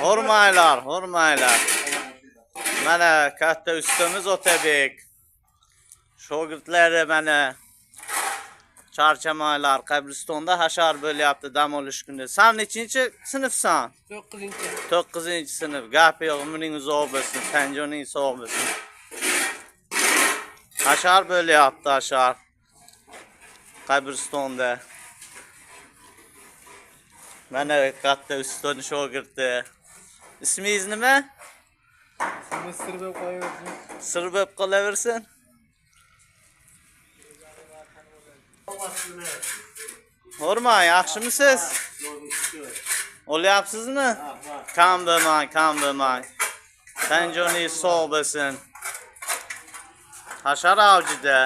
Hurmaylar, hurmaylar. Mana katta ustimiz Otabek. Shogirdlari mana charchamaylar, qabristonda hashar bo'lyapti dam olish kuni. Sen nechinchi sinfsan? 9-chi. 9-sinf. Gap yo'q, umring uzoq bo'lsin, tanjoning sog' bo'lsin. Hashar bo'lyapti, hashar. Qabristonda. Mana katta uston shogirdi. Ismingiz nima? Sir bo'lib qolaversin. Sir bo'lib qolaversin. Hurmay, yaxshimisiz? Olyapsizmi? Kam bo'lmang. Tanjoningiz sog' bo'lsin. Hashar avjida.